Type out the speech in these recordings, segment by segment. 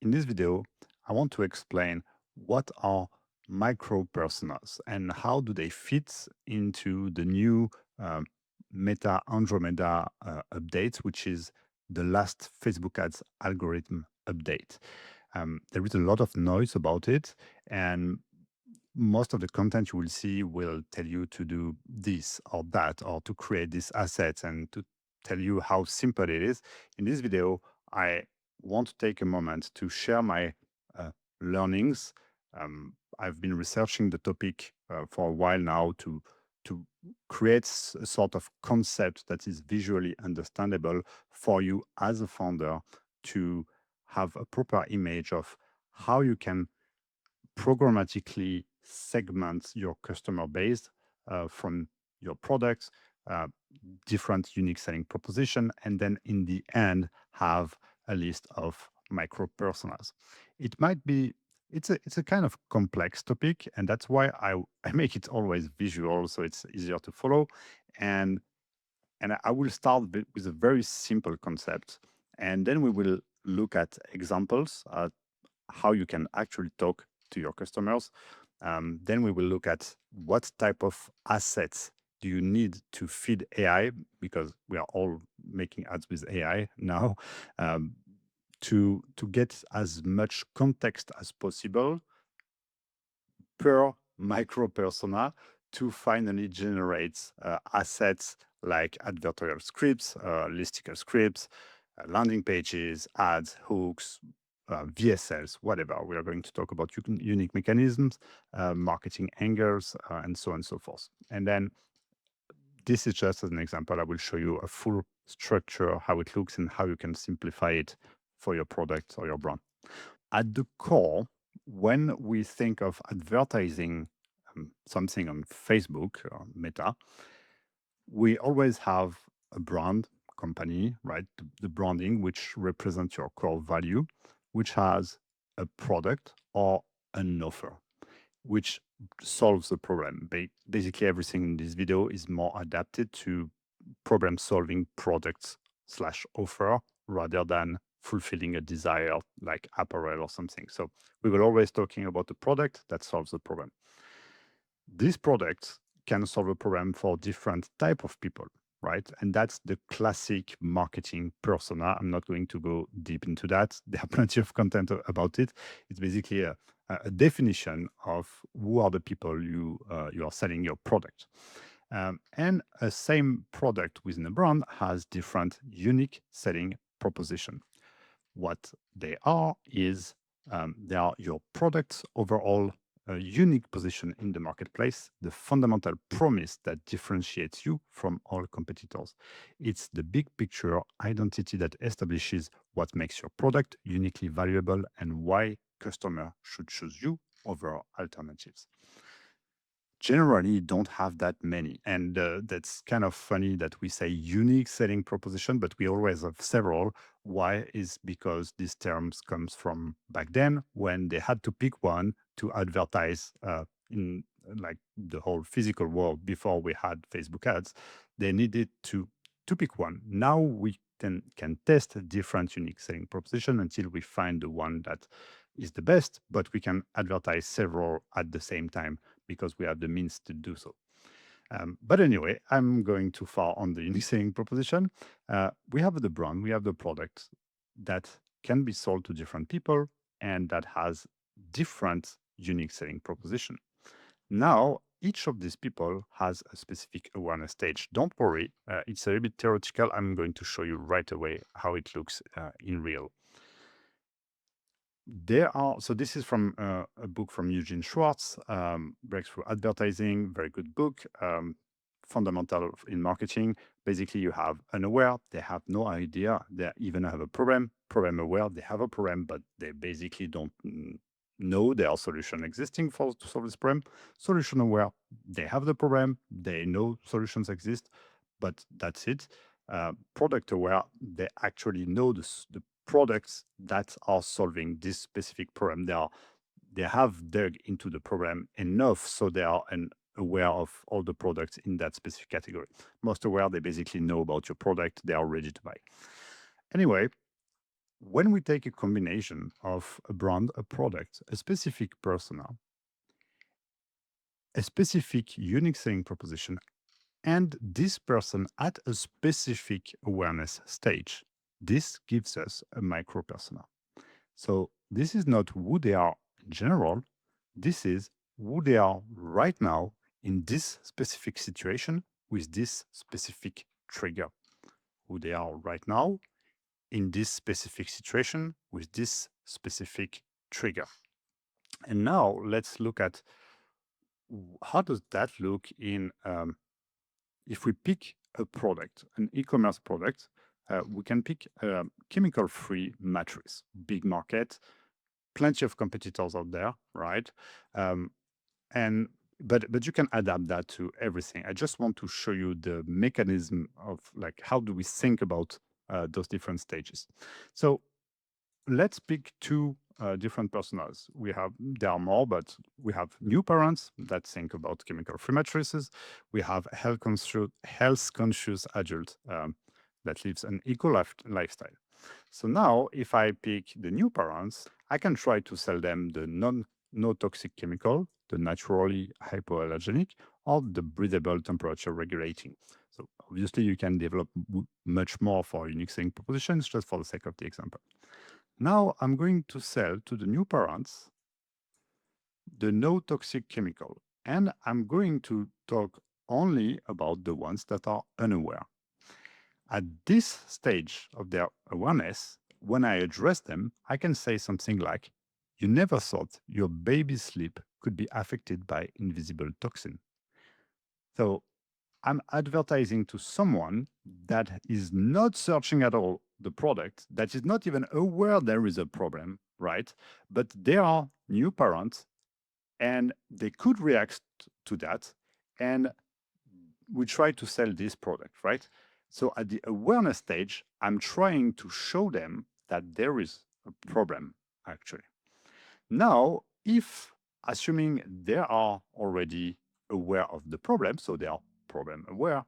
In this video, I want to explain what are micropersonas and how do they fit into the new um, Meta Andromeda update, which is the last Facebook ads algorithm update. There is a lot of noise about it, and most of the content you will see will tell you to do this or that, or to create this asset and to tell you how simple it is. In this video, I want to take a moment to share my uh, learnings. I've been researching the topic for a while now to create a sort of concept that is visually understandable for you as a founder to have a proper image of how you can programmatically segment your customer base from your products, uh, different unique selling proposition, and then in the end have a list of micro personas. It might be it's a kind of complex topic, and that's why I make it always visual so it's easier to follow. And I will start with a very simple concept, and then we will look at examples, how you can actually talk to your customers. Then we will look at what type of assets do you need to feed AI, because we are all making ads with AI now, um, to get as much context as possible per micro persona to finally generate assets like advertorial scripts, listicle scripts, landing pages, ads, hooks, VSLs, whatever. We are going to talk about unique mechanisms, marketing angles, and so on and so forth. And then this is just as an example. I will show you a full structure, how it looks, and how you can simplify it for your product or your brand. At the core, when we think of advertising something on Facebook or Meta, we always have a brand company, right? The branding, which represents your core value, which has a product or an offer, which solves the problem. Basically, everything in this video is more adapted to problem solving products slash offer rather than fulfilling a desire like apparel or something. So we will always talking about the product that solves the problem. These products can solve a problem for different type of people, right? And that's the classic marketing persona. I'm not going to go deep into that. There are plenty of content about it. It's basically a definition of who are the people you are selling your product. And a same product within a brand has different unique selling proposition. What they are is they are your product's overall unique position in the marketplace, the fundamental promise that differentiates you from all competitors. It's the big picture identity that establishes what makes your product uniquely valuable and why customer should choose you over alternatives. Generally, you don't have that many. And that's kind of funny that we say unique selling proposition, but we always have several. Why? Is because these terms comes from back then when they had to pick one to advertise in like the whole physical world before we had Facebook ads. They needed to pick one. Now we can test a different unique selling proposition until we find the one that is the best, but we can advertise several at the same time because we have the means to do so. But anyway, I'm going too far on the unique selling proposition. We have the brand, we have the product that can be sold to different people and that has different unique selling proposition. Now, each of these people has a specific awareness stage. Don't worry, it's a little bit theoretical. I'm going to show you right away how it looks in real. So this is from a book from Eugene Schwartz, Breakthrough Advertising, very good book, fundamental in marketing. Basically, you have unaware, they have no idea, they even have a problem. Problem aware, they have a problem, but they basically don't know there are solutions existing to solve this problem. Solution aware, they have the problem, they know solutions exist, but that's it. Product aware, they actually know the products that are solving this specific problem. They have dug into the problem enough so they are aware of all the products in that specific category. Most aware, they basically know about your product, they are ready to buy. Anyway, When we take a combination of a brand, a product, a specific persona, a specific unique selling proposition, and this person at a specific awareness stage, this gives us a micro persona. So this is not who they are in general, this is who they are right now in this specific situation with this specific trigger. Who they are right now in this specific situation with this specific trigger. And now let's look at how does that look in if we pick a product, an e-commerce product. We can pick a chemical-free mattress, big market, plenty of competitors out there, right? Um, and but you can adapt that to everything. I just want to show you the mechanism of like how do we think about those different stages. So let's pick two different personas. There are more, but we have new parents that think about chemical-free mattresses. We have health-conscious adult that lives an lifestyle. So now, if I pick the new parents, I can try to sell them the no toxic chemical, the naturally hypoallergenic, or the breathable temperature regulating. So obviously, you can develop much more for unique selling propositions, just for the sake of the example. Now I'm going to sell to the new parents the no toxic chemical, and I'm going to talk only about the ones that are unaware. At this stage of their awareness, when I address them, I can say something like, "You never thought your baby's sleep could be affected by invisible toxin." So I'm advertising to someone that is not searching at all the product, that is not even aware there is a problem, right? But they are new parents and they could react to that. And we try to sell this product, right? So at the awareness stage, I'm trying to show them that there is a problem, actually. Now, if assuming they are already aware of the problem, so they are problem aware,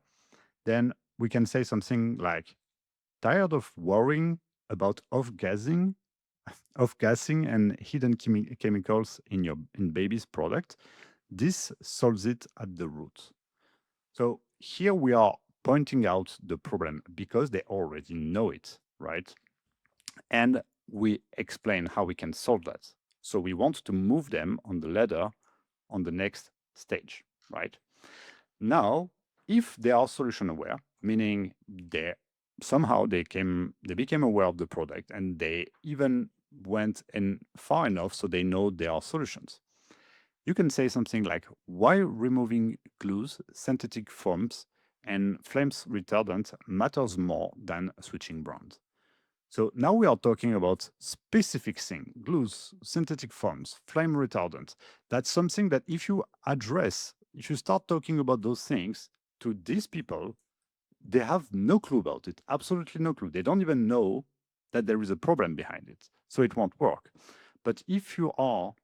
then we can say something like, tired of worrying about off-gassing and hidden chemicals in baby's product? This solves it at the root. So here we are pointing out the problem because they already know it, right? And we explain how we can solve that. So we want to move them on the ladder on the next stage, right? Now, if they are solution aware, meaning they became aware of the product and they even went in far enough so they know there are solutions. You can say something like, why removing glues, synthetic foams, and flames retardant matters more than switching brands. So now we are talking about specific thing, glues, synthetic foams, flame retardant. That's something that if you start talking about those things to these people, they have no clue about it, absolutely no clue. They don't even know that there is a problem behind it. So it won't work. But if you are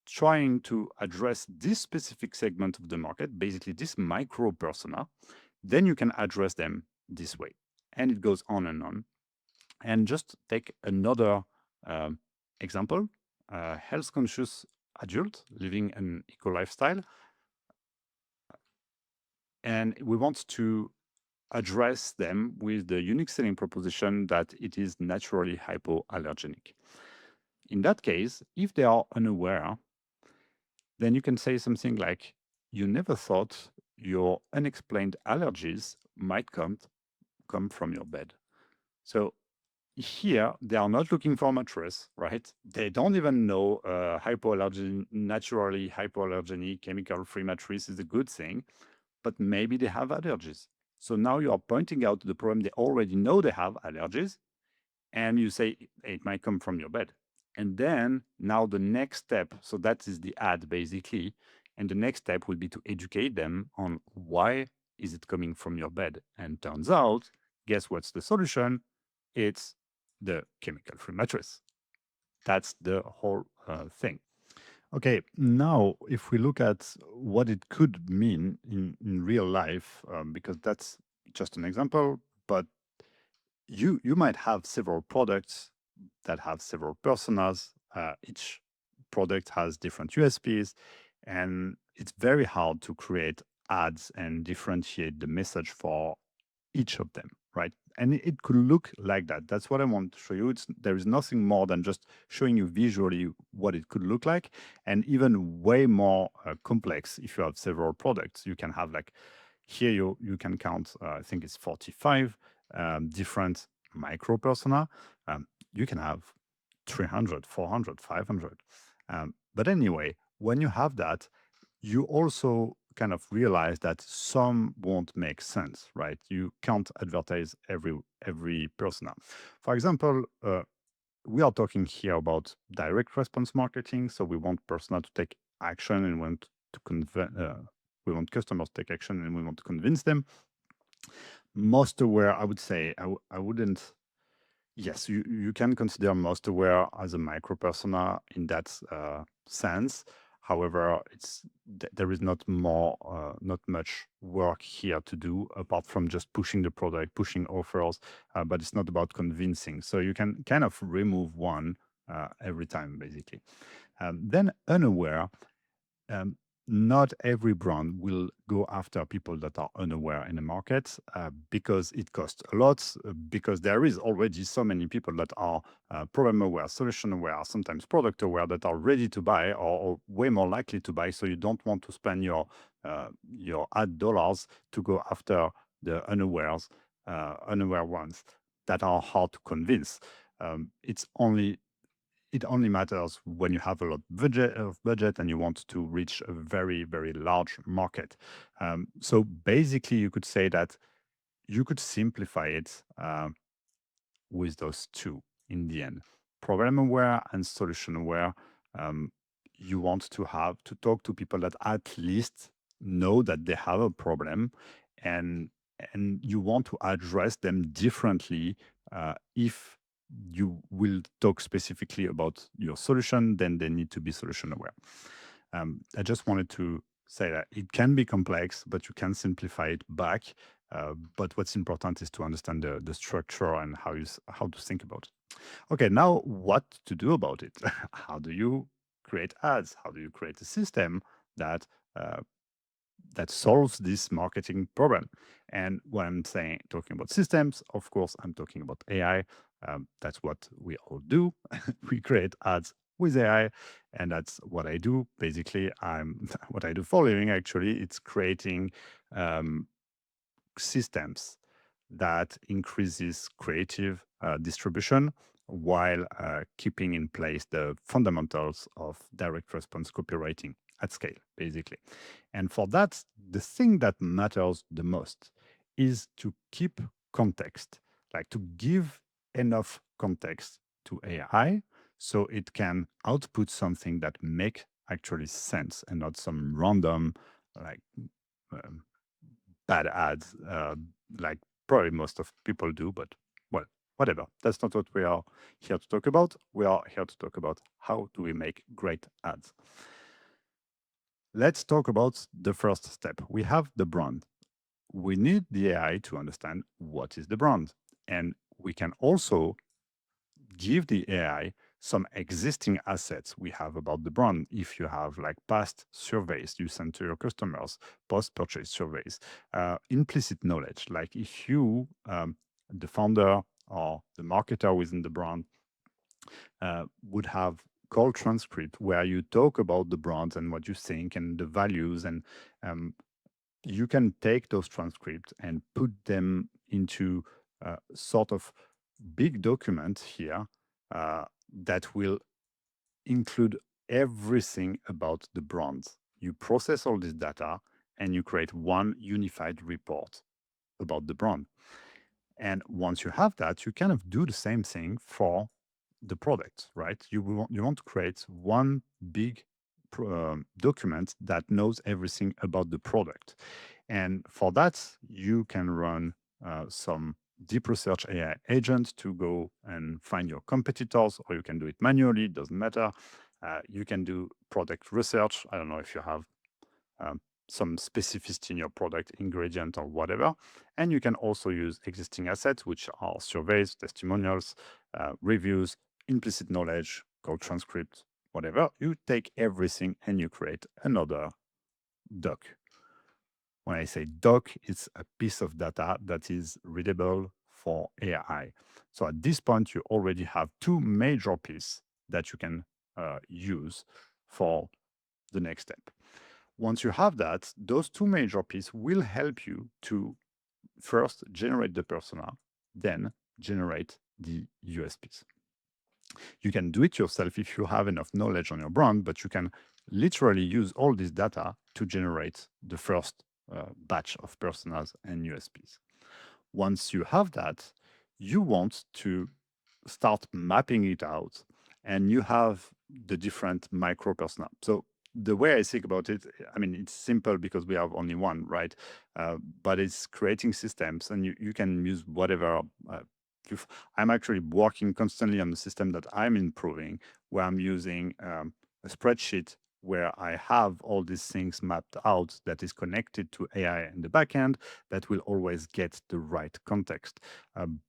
trying to address this specific segment of the market, basically this micro persona, then you can address them this way. And it goes on and on. And just take another example, health conscious adult living an eco lifestyle. And we want to address them with the unique selling proposition that it is naturally hypoallergenic. In that case, if they are unaware, then you can say something like, you never thought your unexplained allergies might come from your bed. So here, they are not looking for a mattress, right? They don't even know naturally hypoallergenic, chemical-free mattress is a good thing, but maybe they have allergies. So now you are pointing out the problem. They already know they have allergies, and you say it might come from your bed. And then now the next step, so that is the ad basically, and the next step will be to educate them on why is it coming from your bed. And turns out, guess what's the solution? It's the chemical-free mattress. That's the whole thing. Okay, now if we look at what it could mean in real life, because that's just an example, but you might have several products, that have several personas. Each product has different USPs, and it's very hard to create ads and differentiate the message for each of them, right? And it could look like that. That's what I want to show you. There is nothing more than just showing you visually what it could look like, and even way more complex if you have several products. You can have like here you can count. I think it's 45 different micro persona. You can have 300, 400, 500. But anyway, when you have that, you also kind of realize that some won't make sense, right? You can't advertise every persona. For example, we are talking here about direct response marketing, so we want persona to take action and want to we want customers to take action and we want to convince them. Most aware, I would say, I wouldn't. Yes, you can consider most aware as a micro persona in that sense. However, there is not much work here to do apart from just pushing the product, pushing offers, but it's not about convincing. So you can kind of remove one every time, basically. Then unaware, um, not every brand will go after people that are unaware in the market because it costs a lot, because there is already so many people that are problem aware, solution aware, sometimes product aware that are ready to buy or way more likely to buy. So you don't want to spend your ad dollars to go after the unaware ones that are hard to convince. It only matters when you have a lot of budget and you want to reach a very, very large market. So basically, you could say that you could simplify it with those two in the end. Problem aware and solution aware. Um, you want to have to talk to people that at least know that they have a problem, and you want to address them differently. If you will talk specifically about your solution, then they need to be solution aware. I just wanted to say that it can be complex, but you can simplify it back. But what's important is to understand the structure and how to think about it. Okay, now what to do about it? How do you create ads? How do you create a system that uh, that solves this marketing problem? And when I'm saying talking about systems, of course, I'm talking about AI. That's what we all do. We create ads with AI, and that's what I do. Basically, I'm what I do for a living. Actually, it's creating um, systems that increases creative distribution while keeping in place the fundamentals of direct response copywriting at scale, basically. And for that, the thing that matters the most is to keep context, like to give enough context to AI so it can output something that make actually sense and not some random like um, bad ads, like probably most of people do, but well, whatever. That's not what we are here to talk about. We are here to talk about how do we make great ads. Let's talk about the first step. We have the brand. We need the AI to understand what is the brand. And we can also give the AI some existing assets we have about the brand. If you have like past surveys you send to your customers, post purchase surveys, implicit knowledge, like if you, the founder or the marketer within the brand, would have call transcript where you talk about the brand and what you think and the values, and um, you can take those transcripts and put them into sort of big document here that will include everything about the brand. You process all this data and you create one unified report about the brand. And once you have that, you kind of do the same thing for the product, right? You want to create one big document that knows everything about the product. And for that, you can run some deep research AI agent to go and find your competitors, or you can do it manually, it doesn't matter. You can do product research. I don't know if you have um, some specificity in your product ingredient or whatever. And you can also use existing assets, which are surveys, testimonials, reviews, implicit knowledge, code transcript, whatever. You take everything and you create another doc. When I say doc, it's a piece of data that is readable for AI. So at this point, you already have two major pieces that you can use for the next step. Once you have that, those two major pieces will help you to first generate the persona, then generate the USPs. You can do it yourself if you have enough knowledge on your brand, but you can literally use all this data to generate the first batch of personas and USPs. Once you have that, you want to start mapping it out, and you have the different micro persona. So the way I think about it, I mean, it's simple because we have only one, right? But it's creating systems, and you can use whatever. I'm actually working constantly on the system that I'm improving, where I'm using a spreadsheet where I have all these things mapped out that is connected to AI in the backend that will always get the right context.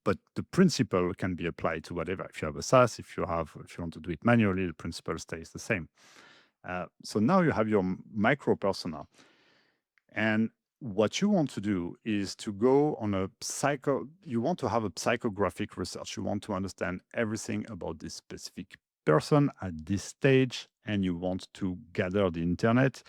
But the principle can be applied to whatever. If you have a SaaS, if you want to do it manually, the principle stays the same. So now you have your micro persona. And what you want to do is to go on you want to have a psychographic research. You want to understand everything about this specific person at this stage, and you want to gather the internet,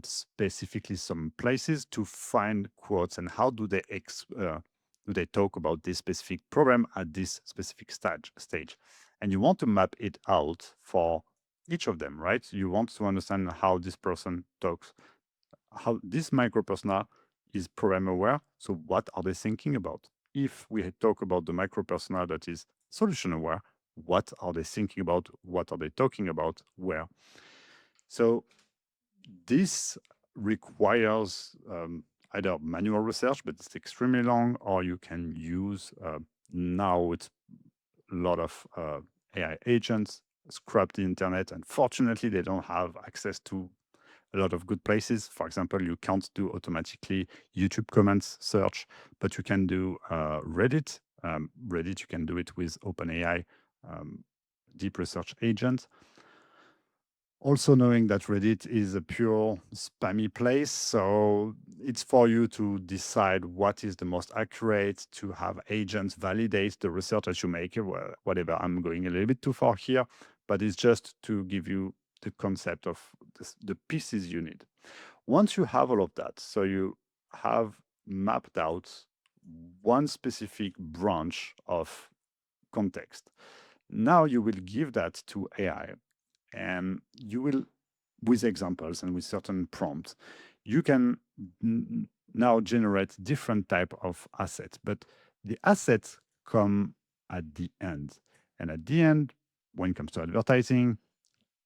specifically some places to find quotes and how do they talk about this specific problem at this specific stage. And you want to map it out for each of them, right? You want to understand how this person talks, how this micropersona is problem aware. So what are they thinking about? If we talk about the micropersona that is solution aware, what are they thinking about? What are they talking about? Where? So this requires either manual research, but it's extremely long, or you can use now it's a lot of AI agents scrap the internet, and fortunately they don't have access to a lot of good places. For example, you can't do automatically YouTube comments search, but you can do Reddit. Reddit, you can do it with OpenAI deep research agent. Also knowing that Reddit is a pure spammy place, so it's for you to decide what is the most accurate, to have agents validate the research that you make, whatever. I'm going a little bit too far here, but it's just to give you the concept of the pieces you need. Once you have all of that, so you have mapped out one specific branch of context, now you will give that to AI, and you will, with examples and with certain prompts, you can now generate different type of assets, but the assets come at the end. And at the end, when it comes to advertising,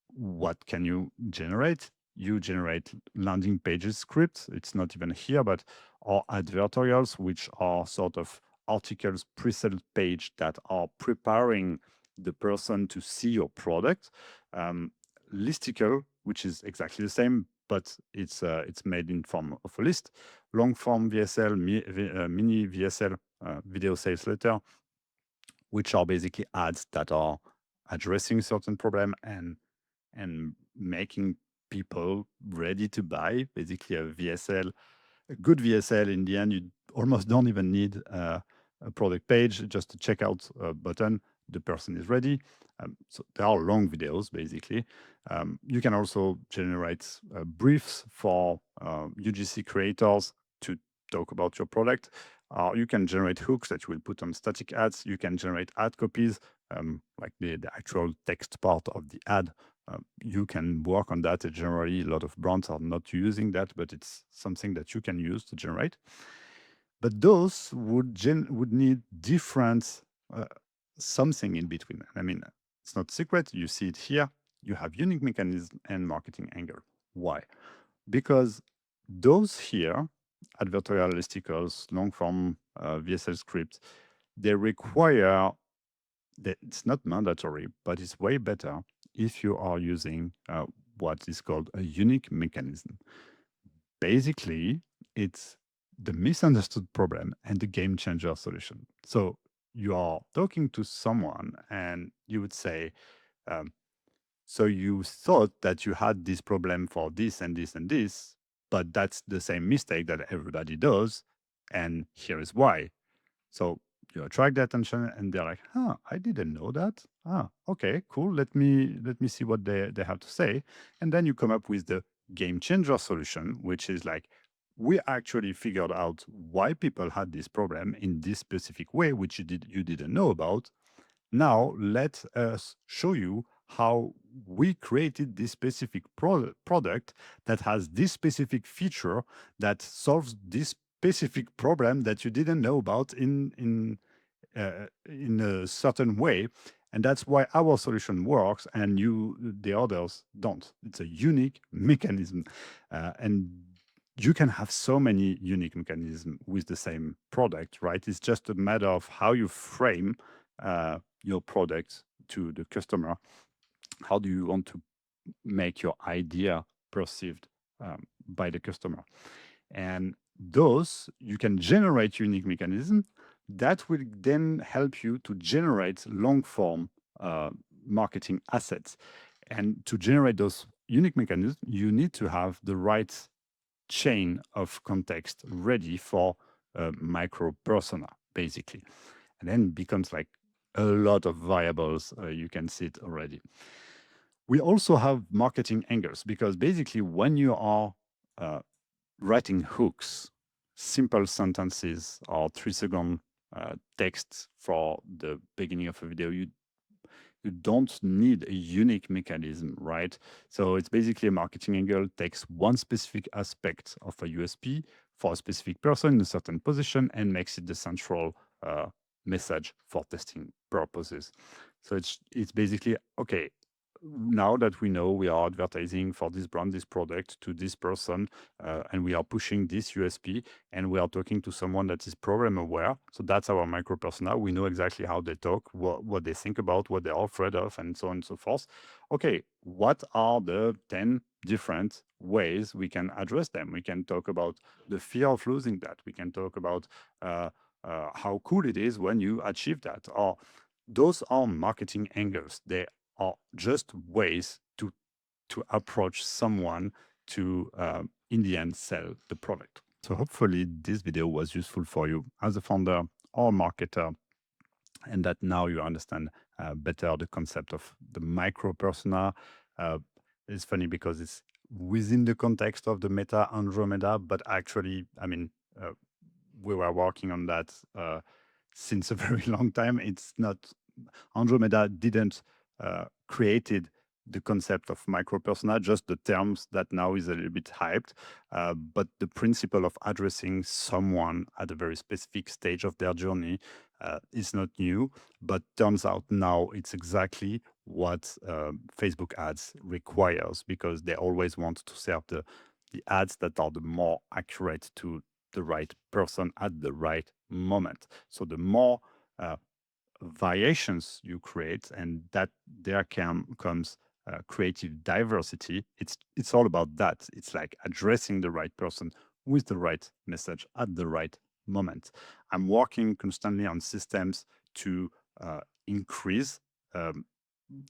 what can you generate? You generate landing pages scripts. It's not even here, but or advertorials, which are sort of articles, pre-sale page that are preparing the person to see your product. Listicle, which is exactly the same, but it's made in form of a list. Long form VSL, mini VSL, video sales letter, which are basically ads that are addressing certain problem and making people ready to buy. Basically, a good VSL. In the end, you almost don't even need a product page, just a checkout button. The person is ready. So there are long videos, basically. You can also generate briefs for UGC creators to talk about your product. You can generate hooks that you will put on static ads. You can generate ad copies, like the actual text part of the ad. You can work on that. Generally, a lot of brands are not using that, but it's something that you can use to generate. But those would need different something in between. I mean, it's not secret. You see it here. You have unique mechanism and marketing angle. Why? Because those here, advertorial listicles, long form VSL scripts, they require that it's not mandatory, but it's way better if you are using what is called a unique mechanism. Basically, it's the misunderstood problem and the game changer solution. So you are talking to someone and you would say, um, so you thought that you had this problem for this and this and this, but that's the same mistake that everybody does. And here is why. So you attract their attention and they're like, huh, I didn't know that. Ah, okay, cool. Let me see what they have to say. And then you come up with the game changer solution, which is like, we actually figured out why people had this problem in this specific way, which you didn't know about. Now let us show you how we created this specific product that has this specific feature that solves this specific problem that you didn't know about in a certain way. And that's why our solution works and the others don't. It's a unique mechanism. And you can have so many unique mechanisms with the same product, right? It's just a matter of how you frame your product to the customer. How do you want to make your idea perceived by the customer? And those you can generate unique mechanism that will then help you to generate long form uh, marketing assets. And to generate those unique mechanisms, you need to have the right chain of context ready for a micro persona, basically. And then it becomes like a lot of variables. You can see it already. We also have marketing angles because basically, when you are uh, writing hooks, simple sentences, or 3-second text for the beginning of a video, you don't need a unique mechanism, right? So it's basically a marketing angle takes one specific aspect of a USP for a specific person in a certain position and makes it the central message for testing purposes. So it's basically okay. Now that we know we are advertising for this brand, this product to this person, and we are pushing this USP, and we are talking to someone that is problem aware. So that's our micro persona. We know exactly how they talk, what they think about, what they're afraid of, and so on and so forth. Okay, what are the 10 different ways we can address them? We can talk about the fear of losing that. We can talk about how cool it is when you achieve that. Or those are marketing angles. They are just ways to approach someone to in the end sell the product. So hopefully this video was useful for you as a founder or marketer, and that now you understand better the concept of the micro persona. Uh, it's funny because it's within the context of the Meta Andromeda, but actually, I mean, we were working on that since a very long time. It's not Andromeda didn't created the concept of micropersona, just the terms that now is a little bit hyped. But the principle of addressing someone at a very specific stage of their journey is not new, but turns out now it's exactly what Facebook ads requires, because they always want to serve the ads that are the more accurate to the right person at the right moment. So the more variations you create, and that there comes creative diversity. It's all about that. It's like addressing the right person with the right message at the right moment. I'm working constantly on systems to increase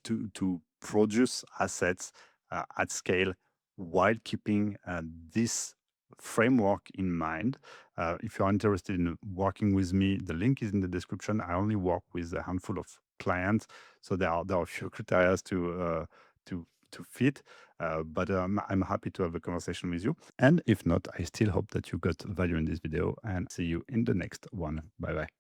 to produce assets at scale while keeping this framework in mind. If you're interested in working with me, the link is in the description. I only work with a handful of clients, so there are a few criteria to fit. But I'm happy to have a conversation with you. And if not, I still hope that you got value in this video, and see you in the next one. Bye bye.